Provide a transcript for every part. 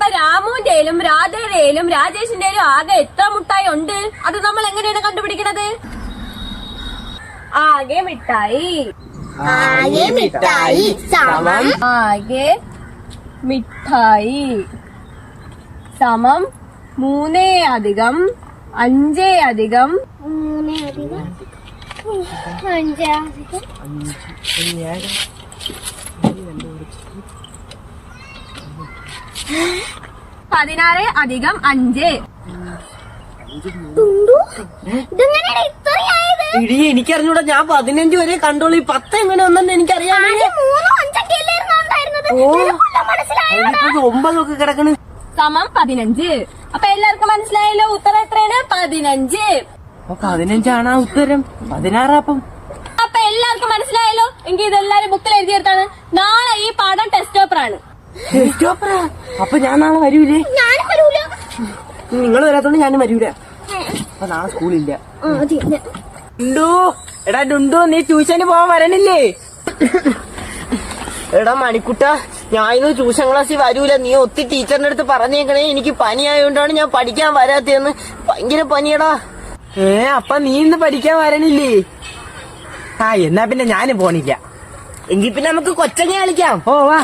അപ്പൊ രാമുന്റെയിലും രാധയുടെയിലും രാജേഷിന്റെയിലും ആകെ എത്ര മുട്ടായി ഉണ്ട്? അത് നമ്മൾ എങ്ങനെയാണ് കണ്ടുപിടിക്കുന്നത്? ആകെ മിഠായി സമം ആകെ മിഠായി സമം 3 + 5 + 5. ഇടി എനിക്കറിഞ്ഞൂടാ, ഞാൻ 15 വരെ കണ്ടോളൂ. 10 എങ്ങനെ വന്നെന്ന് എനിക്കറിയാം. 9 ഒക്കെ കിടക്കണ്. സമം 15. അപ്പൊ എല്ലാവർക്കും മനസ്സിലായല്ലോ ഉത്തരം എത്രയാണ്? 15. 15 ഉത്തരം. 16 അപ്പം. അപ്പൊ എല്ലാവർക്കും മനസ്സിലായല്ലോ. എങ്കിൽ ഇതെല്ലാരും ബുക്കിൽ എഴുതിയെടുത്താണ്. നാളെ ഈ പാഠം ടെസ്റ്റ് പേപ്പറാണ്. അപ്പൊ ഞാൻ നാളെ വരൂലേ? നിങ്ങൾ വരാത്തോണ്ട് ഞാനും വരൂല. അപ്പൊ നാളെ സ്കൂളില്ല. എടാ ഡുണ്ടു, നീ ട്യൂഷന് പോവാൻ വരണില്ലേ? എടാ മണിക്കുട്ട, ഞാൻ ഇന്ന് ട്യൂഷൻ ക്ലാസ്സിൽ വരൂല. നീ ഒത്തിരി ടീച്ചറിന്റെ അടുത്ത് പറഞ്ഞേക്കണേ. എനിക്ക് പനി ആയതുകൊണ്ടാണ് ഞാൻ പഠിക്കാൻ വരാത്തതെന്ന്. ഭയങ്കര പനിയടാ. അപ്പൊ നീ ഇന്ന് പഠിക്കാൻ വരണില്ലേ? എന്നാ പിന്നെ ഞാനും പോണില്ല. എങ്കിൽ പിന്നെ നമുക്ക് കൊച്ചങ്ങ കളിക്കാം. ഓ വാ.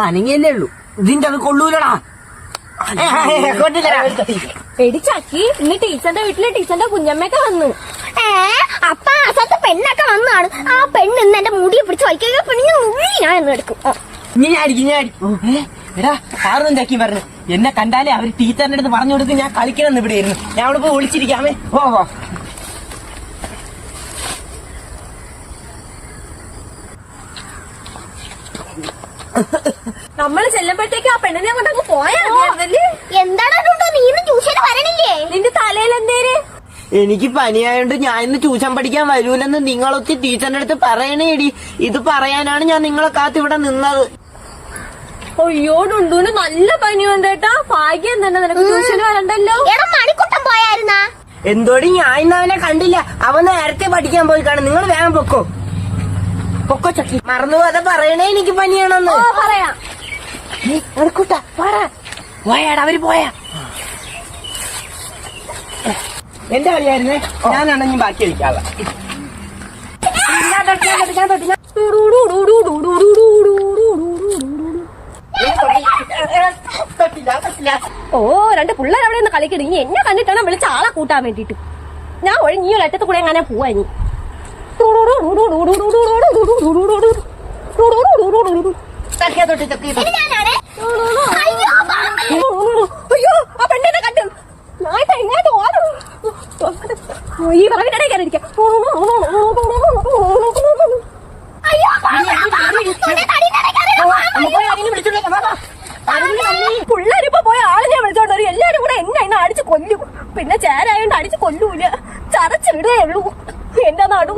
അനങ്ങിയല്ലേ ഉള്ളൂ. ഇതിന്റെ അത് കൊള്ളൂലടാ. എടിച്ചാക്കി, ഇന്ന് ടീച്ചറിന്റെ വീട്ടില് ടീച്ചറിന്റെ കുഞ്ഞമ്മയൊക്കെ വന്നു. അപ്പൊ ആ സ്ഥലത്ത് പെണ്ണൊക്കെ വന്നാണ്. ആ പെണ്ണ് ഇന്ന് എന്റെ മുടിയെ പിടിച്ച് വയ്ക്കുക. പെണ്ണിന് മുടി ഞാൻ എന്ന് എടുക്കും. എടാ ആറൊന്നും ചാക്കി പറഞ്ഞു. എന്നെ കണ്ടാലേ അവര് ടീച്ചറിന്റെ അടുത്ത് പറഞ്ഞു കൊടുത്ത് ഞാൻ കളിക്കണം ഇവിടെ ആയിരുന്നു. ഞാൻ അവിടെ പോയി ഒളിച്ചിരിക്കാമേ. ഓ നമ്മള് ചെല്ലുമ്പോഴത്തേക്ക് ആ പെണ്ണിനെ കൊണ്ടങ്ങ് പോയാ എന്താണ് നീ ഇന്ന് ട്യൂഷന് വരണില്ലേ? നിന്റെ തലയിൽ എന്തേര്? എനിക്ക് പനിയായോണ്ട് ഞാൻ ഇന്ന് ട്യൂഷൻ പഠിക്കാൻ വരൂലെന്ന് നിങ്ങളൊക്കെ ടീച്ചറിന്റെ അടുത്ത് പറയണേടി. ഇത് പറയാനാണ് ഞാൻ നിങ്ങളെ കാത്ത് ഇവിടെ നിന്നത്. അയ്യോ ഡുണ്ടൂന് നല്ല പനിയുണ്ട് കേട്ടാ. ഭാഗ്യം തന്നെ നിനക്ക് ട്യൂഷന് വരണ്ടല്ലോ. മണിക്കുട്ടൻ പോയായിരുന്നാ? എന്തോടി, ഞാൻ ഇന്ന് അവനെ കണ്ടില്ല. അവൻ നേരത്തെ പഠിക്കാൻ പോയി കാണും. നിങ്ങൾ വേഗം പൊക്കോ ചക്കി. മറന്നു പോകാതെ പറയണേ എനിക്ക് പനിയാണെന്ന്. പറയാം. പോയാടാ, അവര് പോയാ. എന്റെ കളിയായിരുന്നേ. ഞാനാണെങ്കിൽ ബാക്കി കളിക്കാനുള്ള. ഓ, 2 പിള്ളേർ അവിടെ നിന്ന് കളിക്കണം. ഇനി എന്നെ കണ്ടിട്ടാണ് വിളിച്ച ആളെ കൂട്ടാൻ വേണ്ടിട്ട്. ഞാൻ ഒഴിഞ്ഞ ഒരറ്റത്ത് കൂടെ എങ്ങനെ പോവാ ഇനി. അയ്യോ, ആ പെണ്ണിനെ കണ്ടു. ഇങ്ങോട്ട് ഓടണം. ഈ പറവിനിടെ കയറിയിരിക്കാം. പിള്ളേരിപ്പോ പോയ ആളിനെ വിളിച്ചോണ്ട് വരും. എല്ലാരും കൂടെ എന്നെ ഇന്ന് അടിച്ച് കൊല്ലും. പിന്നെ ചേരായോണ്ട് അടിച്ച് കൊല്ലൂല, ചതച്ചിടേ ഉള്ളൂ. എന്റെ നടു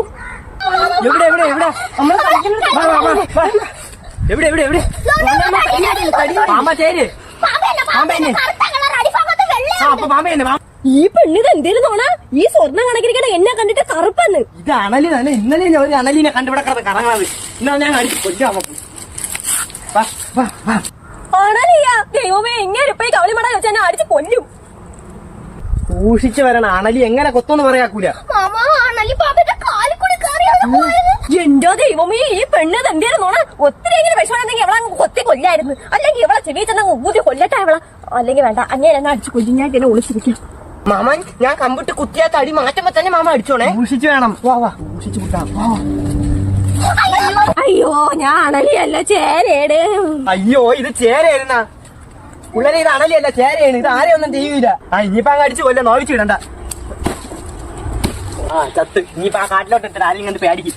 ഈ പെണ്ണിത് എന്തേലും തോണ. ഈ സ്വർണ്ണം കണക്കിരിക്കണ എന്നെ കണ്ടിട്ട് കറുപ്പെന്ന്. ഇത് അണലി തന്നെ. ഇന്നലെ ഒരു അണലിനെ കണ്ടുപിടക്കാതെ കറങ്ങാതെ. ഇന്നാ ഞാൻ അടിച്ച് കൊല്ലാമ. അണലിയാ? ദൈവമേ, എങ്ങനെ ഇപ്പൊ ഈ കവളിമട വെച്ച് എന്നെ അടിച്ച് കൊല്ലും. സൂക്ഷിച്ചു വരണ. അണലി എങ്ങനെ കൊത്തൊന്ന് പറയാക്കൂല. എന്തോ ദൈവമേ, ഈ പെണ്ണിത് എന്തേലും തോണ. ഒത്തിരി എങ്ങനെ വിഷമമുണ്ടെങ്കിൽ അവളെ കൊത്തി കൊല്ലായിരുന്നു. അല്ലെങ്കിൽ ഇവളെ ചെവി ചെന്ന ഊതി കൊല്ലട്ടെ അവളെ. അല്ലെങ്കിൽ വേണ്ട, അങ്ങനെ എന്നെ അടിച്ച് കൊല്ലും. ഞാൻ എന്നെ ഒളിച്ചിരിക്കും. മാമൻ, ഞാൻ കമ്പിട്ട് കുത്തിയാത്ത അടി മാറ്റുമ്പോ തന്നെ മാമ അടിച്ചോണേ. സൂക്ഷിച്ചു വേണം. സൂക്ഷിച്ചു കുട്ടാ. അയ്യോ, ഞാൻ അണലിയല്ല, ചേരേട്. അയ്യോ, ഇത് ചേരയായിരുന്ന പിള്ളേരെ. ഇത് അണലിയല്ല, ചേരയാണ്. ഇത് ആരെയൊന്നും ചെയ്യൂല. ഇനിയിപ്പോ അങ്ങ് അടിച്ചു കൊല്ല. നോവിച്ചിടണ്ട. ചത്ത്. ഇനിയിപ്പോ ആ കാട്ടിലോട്ട് ഇട്ടിട്ട് ആരെയും കണ്ട് പേടിക്കും.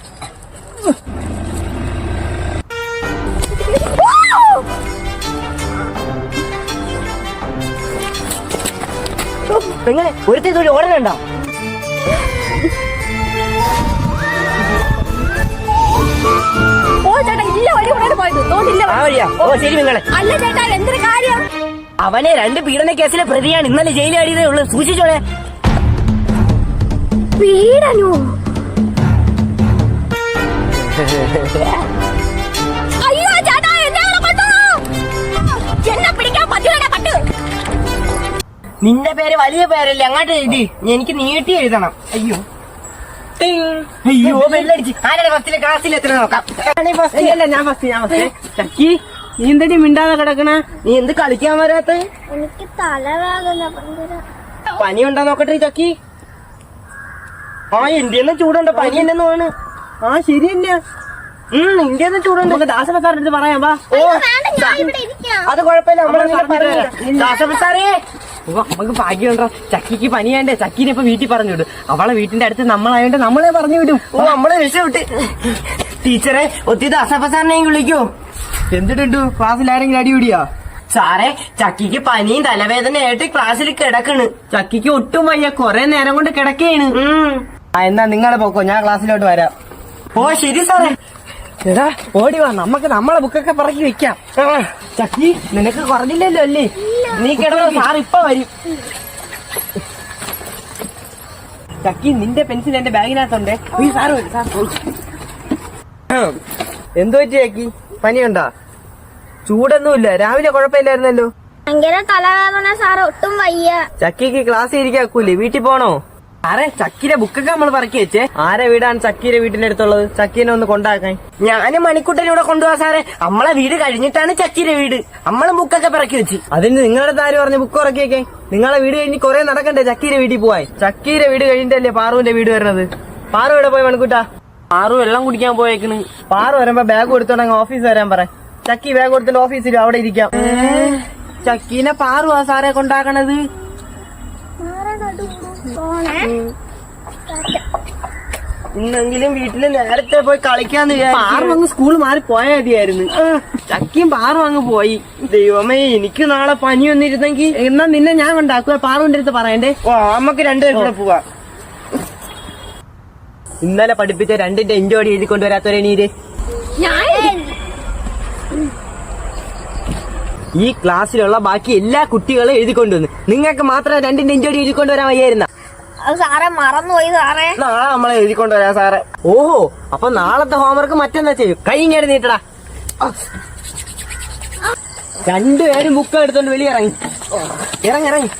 എങ്ങനെ ഒരുത്തേ തൊഴി ഓടണുണ്ടോ? ഓ ചേട്ടാ, ഇല്ല വഴി കൂടെ പോയത്. ആ വഴിയാ? ഓ ശരി. നിങ്ങളെ അല്ല ചേട്ടാ, എന്തൊരു കാര്യം. അവനെ 2 പീഡന കേസിലെ പ്രതിയാണ്. ഇന്നലെ ജയിലടിയതേ ഉള്ളു. സൂക്ഷിച്ചോളെ. പീഡനോ? നിന്റെ പേര് വലിയ പേരല്ലേ, അങ്ങോട്ട് എഴുതി. എനിക്ക് നീട്ടി എഴുതണം. അയ്യോ അയ്യോ ബെല്ലടിച്ച്. ആരാണ് ഫസ്റ്റിലെ? ക്ലാസ്സിൽ എത്ര നോക്കാം. ഞാൻ ഫസ്റ്റ്. ചക്കി നീ എന്തടി മിണ്ടാതെ കിടക്കണ? നീ എന്ത് കളിക്കാൻ വരാത്ത? എനിക്ക് തലവേദന. പനി ഉണ്ടോ നോക്കട്ടെ ചക്കി. ആ ഇന്ത്യന്ന് ചൂടുണ്ടോ? പനി എന്നു ആണ്. ആ ശരി തന്നെയാ. ഇന്ത്യന്ന് ചൂടുണ്ട്. ദാസപ്പ സാറിന്റെ അടുത്ത് പറയാം. വാ. ഓ അത് കുഴപ്പമില്ല, നമ്മളങ്ങനെ പറഞ്ഞു. ദാസപ്പ സാറേ നമുക്ക് ഭാഗ്യമുണ്ടോ? ചക്കിക്ക് പനിയാണ്ടേ. ചക്കീനെ ഇപ്പൊ വീട്ടിൽ പറഞ്ഞു വിടും. അവളെ വീട്ടിന്റെ അടുത്ത് നമ്മളായോണ്ട് നമ്മളെ പറഞ്ഞു വിടും. ഓ നമ്മളെ രക്ഷപ്പെട്ട്. ടീച്ചറെ ഒത്തിരി ദാസപ്പ സാറിനെയും വിളിക്കൂ. എന്തിട്ടു ക്ലാസ്സിൽ ആരെങ്കിലും അടിപിടിയാ? സാറേ ചക്കിക്ക് പനിയും തലവേദനയായിട്ട് ക്ലാസ്സിൽ കിടക്കണ്. ചക്കിക്ക് ഒട്ടും വയ്യ, കൊറേ നേരം കൊണ്ട് കിടക്കുകയാണ്. എന്നാ നിങ്ങളെ പോക്കോ, ഞാൻ ക്ലാസ്സിലോട്ട് വരാം. ഓ ശരി സാറേ. എടാ ഓടി വാ, നമുക്ക് നമ്മളെ ബുക്കൊക്കെ പറക്കി വെക്കാം. ചക്കി നിനക്ക് കുറഞ്ഞില്ലല്ലോ അല്ലേ? നീ കിടന്നോ, സാർ ഇപ്പൊ വരും. ചക്കി നിന്റെ പെൻസിൽ എന്റെ ബാഗിനകത്തുണ്ടേ. ഈ സാറ് വരും. സാർ എന്തു പറ്റി ചക്കി? പനിയുണ്ടോ? ചൂടൊന്നുമില്ല, രാവിലെ കുഴപ്പമില്ലായിരുന്നല്ലോ. ഭയങ്കര തലവേദന സാർ, ഒട്ടും വയ്യ. ചക്കിക്ക് ക്ലാസ് ഇരിക്കാക്കൂലേ, വീട്ടിൽ പോണോ? സാറേ ചക്കിയുടെ ബുക്കൊക്കെ നമ്മൾ പറക്കി വെച്ചേ. ആരെ വീടാണ് ചക്കിയുടെ വീട്ടിന്റെ അടുത്തുള്ളത്? ചക്കീനെ ഒന്ന് കൊണ്ടാക്കാൻ. ഞാനും മണിക്കുട്ടനൂടെ കൊണ്ടുപോവാ സാറേ. നമ്മളെ വീട് കഴിഞ്ഞിട്ടാണ് ചക്കിയുടെ വീട്. നമ്മളെ ബുക്കൊക്കെ പറക്കി വെച്ച്. അതിന് നിങ്ങളുടെ ആര് പറഞ്ഞ് ബുക്ക് പറക്കി വെക്കേ? നിങ്ങളെ വീട് കഴിഞ്ഞ് കുറെ നടക്കണ്ടേ ചക്കീരെ വീട്ടിൽ പോവാൻ? ചക്കീരെ വീട് കഴിഞ്ഞിട്ടല്ലേ പാറുവിന്റെ വീട് വരുന്നത്. പാറു ഇവിടെ പോയി മണിക്കുട്ടാ? പാറു വെള്ളം കുടിക്കാൻ പോയേക്കണ്. പാറു വരുമ്പോ ബാഗ് കൊടുത്തോണ്ടെങ്കിൽ ഓഫീസ് വരാൻ പറ. ചക്കി ബാഗ് കൊടുത്തിട്ട് ഓഫീസിൽ അവിടെ ഇരിക്കാം. ചക്കീനെ പാറുവാ സാറേ കൊണ്ടാക്കണത്. ഇന്നെങ്കിലും വീട്ടില് നേരത്തെ പോയി കളിക്കാന്ന് വിചാരിച്ചു. സ്കൂൾ മാറി പോയാ മതിയായിരുന്നു. ചക്കിയും പാറും അങ്ങ് പോയി. ദൈവമേ എനിക്ക് നാളെ പനി വന്നിരുന്നെങ്കിൽ. എന്നാ നിന്നെ ഞാൻ കൊണ്ടാക്കുക. പാറുവിന്റെ അടുത്ത് പറയണ്ടേ? ഓ നമുക്ക് രണ്ടുപേരും കൂടെ പോവാ. ഇന്നലെ പഠിപ്പിച്ച രണ്ടിന്റെ എൻജോടി എഴുതിക്കൊണ്ടുവരാത്തവരെ നീര്. ഈ ക്ലാസ്സിലുള്ള ബാക്കി എല്ലാ കുട്ടികളും എഴുതിക്കൊണ്ടുവന്ന്, നിങ്ങൾക്ക് മാത്രം രണ്ടിന്റെ എൻജോടി എഴുതിക്കൊണ്ടുവരാൻ വയ്യായിരുന്ന? സാറേ മറന്നുപോയി സാറേ. നാളെ നമ്മളെ എഴുതിക്കൊണ്ടുവരാം സാറേ. ഓഹോ അപ്പൊ നാളത്തെ ഹോംവർക്ക് മറ്റെന്താ ചെയ്യും? കഴിഞ്ഞേട് നീട്ടടാ. രണ്ടുപേരും ബുക്ക് എടുത്തോണ്ട് വെളിയിറങ്ങി. ഇറങ്ങി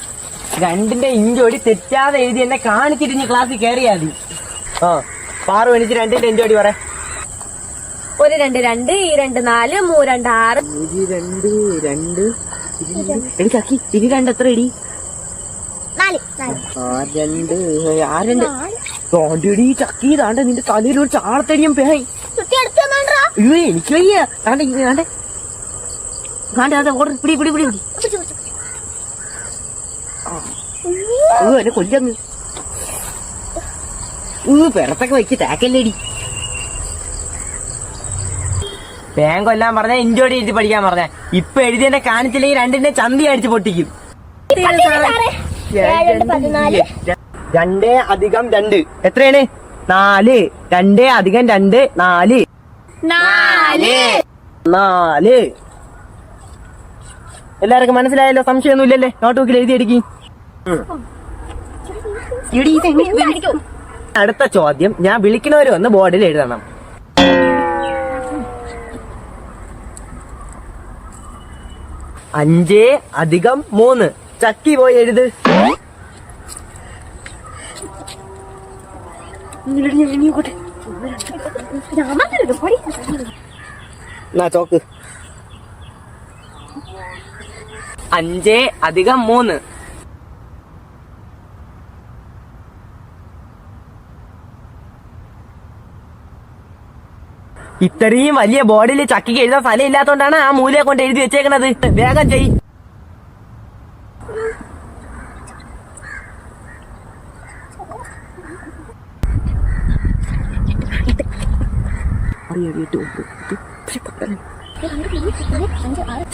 രണ്ടിന്റെ ഇഞ്ചോടി തെറ്റാതെ എഴുതി എന്നെ കാണിച്ചിട്ട് ഇനി ക്ലാസ്സിൽ കയറിയാ മതി. ആ പാറു എനിക്ക് രണ്ടിന്റെ എൻജോടി പറയാം. 1 2 2 2 4 3 2 6 2 2 ചക്കി ഇനി രണ്ട് എത്ര ഇടി? 2 ചക്കി താണ്ട നിന്റെ തലയിൽ ഒരു ചാളത്തടിയും പേയി. എനിക്ക് വയ്യ. ഓർഡർ പിടി പിടി പിടി എന്നെ കൊല്ലന്ന്. പെറത്തൊക്കെ വെച്ച് ടാക്കല്ലേടി. ബാങ്ക് കൊല്ലാൻ പറഞ്ഞ ഇഞ്ചോടി എഴുതി പഠിക്കാൻ പറഞ്ഞ. ഇപ്പൊ എഴുതി എന്നെ കാണിച്ചില്ലെങ്കിൽ രണ്ടിന്റെ ചന്തി അടിച്ച് പൊട്ടിക്കും. 2 അധികം 2 എത്രയാണ്? 4. 2 അധികം 2 4. 4. എല്ലാവർക്കും മനസ്സിലായല്ലോ? സംശയമൊന്നുമില്ലല്ലേ? നോട്ട് ബുക്കിൽ എഴുതി അടിക്കും. അടുത്ത ചോദ്യം ഞാൻ വിളിക്കണവര് വന്ന് ബോർഡിൽ എഴുതണം. 5 അധികം 3. ചക്കി പോയി എഴുത്. ചോക്ക്. 5 അധികം 3. ഇത്രയും വലിയ ബോർഡിൽ ചക്കിക്ക് എഴുതാൻ സ്ഥലം ഇല്ലാത്തോണ്ടാണ് ആ മൂലയെ കൊണ്ട് എഴുതി വെച്ചേക്കണത്. വേഗം ചെയ്.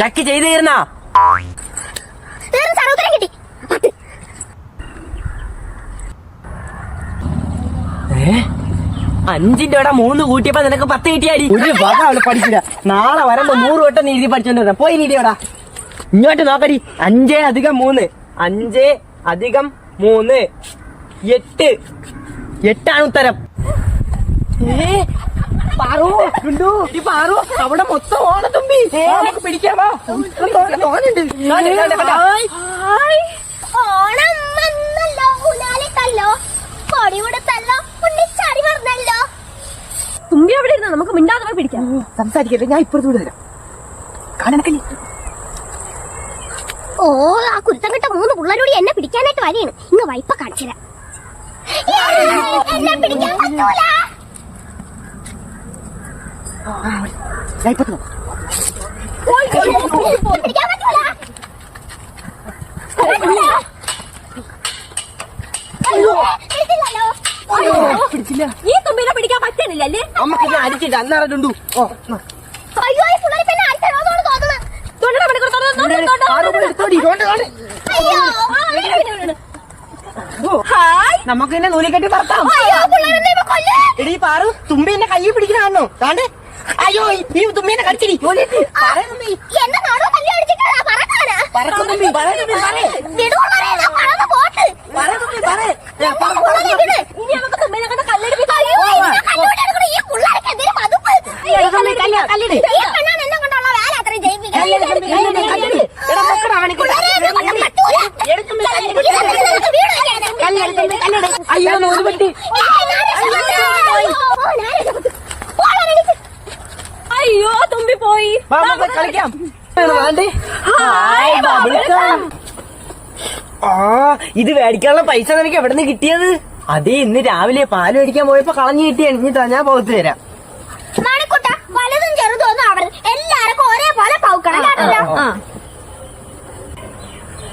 ചക്കി ചെയ്ത് തീർന്നാ? കിട്ടി. 5ന്റെ ഇവിടെ 3 കൂട്ടിയപ്പോ നിനക്ക് 10 കിട്ടിയാടി. ഒരു വക അവള് പഠിച്ചില്ല. നാളെ വരുമ്പോ 100 വട്ടം നീ എഴുതി പഠിച്ചോണ്ടിരുന്ന. പോയി നീടിയോടാ. ഇങ്ങോട്ട് നോക്കടി. 5 അധികം 3. 5 അധികം 3 8. 8 ആണ് ഉത്തരം. പാറു പാറു അവിടെ മൊത്തം ഓണത്തുമ്പി. നമുക്ക് പിടിക്കാവാ. തോന്നുന്നുണ്ട്. ഓണം വന്നല്ലോ ഉലാലിട്ടല്ലോ കൊടി കൊടുത്തല്ലോ ഉണ്ണിച്ചാടി പറഞ്ഞല്ലോ. തുമ്പി അവിടെ ഇരുന്ന് നമുക്ക് മിണ്ടാതെ പോയി പിടിക്കാം. സംസാരിക്കട്ടെ, ഞാൻ ഇപ്പുറത്തൂടെ തരാം. കാണണക്കല്ലേ? ഓ ആ കുരുത്തം കിട്ട 3 പിള്ളേരോട് എന്നെ പിടിക്കാനായിട്ട് വരികയാണ്. ഇന്ന് വൈപ്പ കാണിച്ചില്ല. എന്നെ പിടിക്കാൻ പറ്റൂല. ഞാൻ ഇപ്പുറത്ത് പിടിക്കാൻ പറ്റൂല. പിടിച്ചില്ല. ഈ തുമ്പിനെ പിടിക്കാൻ പറ്റണില്ല അല്ലേ? അമ്മക്ക് ഞാൻ അടിച്ചിട്ട് അന്നറിഞ്ഞുണ്ടു. അയ്യോ ഈ പിള്ളേർ പിന്നെ അടുത്തോന്നാണ് തോന്നുന്നത്. നമുക്ക് എന്നെ നൂലിക്കെട്ടി പറത്താം. എടീ പാറു, തുമ്പി എന്നെ കയ്യിൽ പിടിക്കണോ? താണ്ട് അയ്യോ ഈ തുമ്പിനെ കടിച്ചിടി. എന്റെ നാടോ തല്ലി അടിച്ചിട്ടാ പറക്കാനാ. ഇനി നമുക്ക് തുമ്പിനെ കണ്ട കല്ലെടുപ്പിക്കാം. ഈ പിള്ളേർക്ക് എന്തെങ്കിലും മതുപ്പ്. ഈ പെണ്ണാണ് എന്നെ കൊണ്ടുള്ള വേല അത്രയും ജയിപ്പിക്കാൻ. അയ്യോ നൂല് പറ്റി. അയ്യോ തുമ്പി പോയി. കളിക്കാം. ആ ഇത് മേടിക്കാനുള്ള പൈസ നിനക്ക് എവിടെ നിന്ന് കിട്ടിയത്? അതേ ഇന്ന് രാവിലെ പാല് മേടിക്കാൻ പോയപ്പോ കളഞ്ഞു കിട്ടിയാണ്. ഇനി ഞാൻ പുറത്ത് തരാം. മണിക്കുട്ട വലുതും ചെറുതും ഒന്നും അവർ എല്ലാവർക്കും ഒരേപോലെ പൗക്കണം കേട്ടല്ലോ.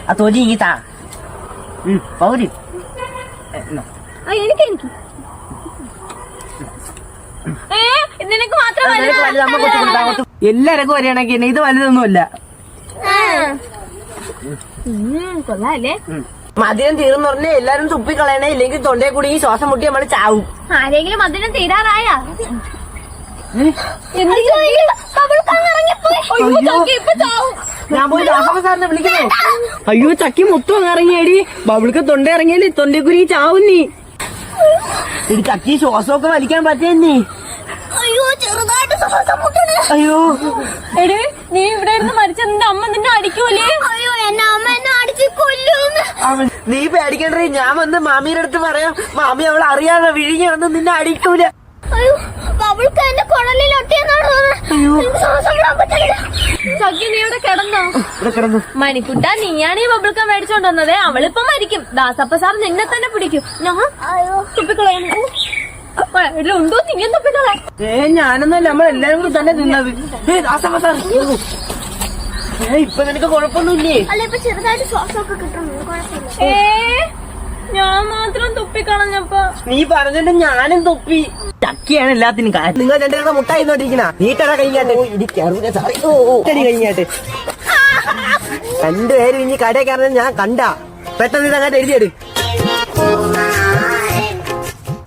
ആ തോജി ഈ താ പൗരി എനിക്ക് നിനക്ക് മാത്രം എല്ലാവർക്കും ഒരേ കണക്കിന്. ഇത് വലുതൊന്നുമല്ല. കൊള്ളാല്ലേ? മധുരം തീർന്നു പറഞ്ഞാൽ എല്ലാരും തുപ്പിക്കളയണേ, ഇല്ലെങ്കിൽ തൊണ്ടയെ കൂടി ഈ ശ്വാസം മുട്ടി നമ്മള് ചാവും. ആരെങ്കിലും മധുരം തീരാറായ ഞാൻ പോയി സാറിനെ വിളിക്കണോ? അയ്യോ ചക്കി മൊത്തം അങ്ങ് ഇറങ്ങിയേടി. ബബിൾക്ക് തൊണ്ട ഇറങ്ങിയാലേ തൊണ്ടയെക്കുരി ചാവും നീ. ഇത് ചക്കി ശ്വാസമൊക്കെ വലിക്കാൻ പറ്റേന്നീ. അയ്യോ ചെറുതായിട്ട് ശ്വാസം മുട്ടണേ. അയ്യോ എടേ നീ ഇവിടെ ഇരുന്ന് മരിച്ച നിന്റെ അമ്മ നിന്നെ അടിക്കൂലേ? അയ്യോ എന്നെ അമ്മ എന്നെ അടിച്ച് കൊല്ലും. നീ പേടിക്കണ്ടേ, ഞാൻ വന്ന് മാമിയുടെ അടുത്ത് പറയാം. മാമി അവൾ അറിയാതെ വിഴിഞ്ഞു വന്ന് നിന്നെ അടിക്കൂല. അയ്യോ ബബിൾക്ക് എന്റെ കുടലിൽ ഒട്ടിയെന്നാണ് തോന്നുന്നത്. ശ്വാസം വിടാൻ പറ്റില്ല. ചക്കി നീ ഇവിടെ കിടന്നോ? ഇവിടെ കിടന്നു. മണിക്കുട്ട നീയാണ് ഈ ബബിൾക്ക മേടിച്ചോണ്ട് വന്നത്. അവളിപ്പോ മരിക്കും. ദാസപ്പ സാർ നിന്നെ തന്നെ പിടിക്കും. ഞാൻ തുപ്പിക്കളയുന്നു. ഉണ്ടോ നീ തുപ്പിക്കളെ? ഞാനൊന്നുമല്ല, നമ്മളെല്ലാരും കൂടി തന്നെ തിന്നത്. ഇപ്പൊ നിനക്ക് കുഴപ്പമൊന്നുമില്ലേ? അല്ല ഇപ്പൊ ചെറുതായിട്ട് ശ്വാസമൊക്കെ കിട്ടുന്നു. കുഴപ്പമില്ല. ഞാൻ മാത്രം തുപ്പിക്കളഞ്ഞപ്പോ നീ പറഞ്ഞിട്ട് ഞാനും തുപ്പി. ചക്കിയാണ് എല്ലാത്തിനും കാര്യം. നിങ്ങൾ രണ്ടുപേരുടെ മുട്ടായി നോട്ടിരിക്കണ നീട്ടട കഴിഞ്ഞാട്ട് കഴിഞ്ഞാട്ട് രണ്ടുപേരും ഇനി കടയിൽ കയറുന്നത് ഞാൻ കണ്ട. പെട്ടെന്ന് ഇതങ്ങാട്ട് എഴുതിയെടു.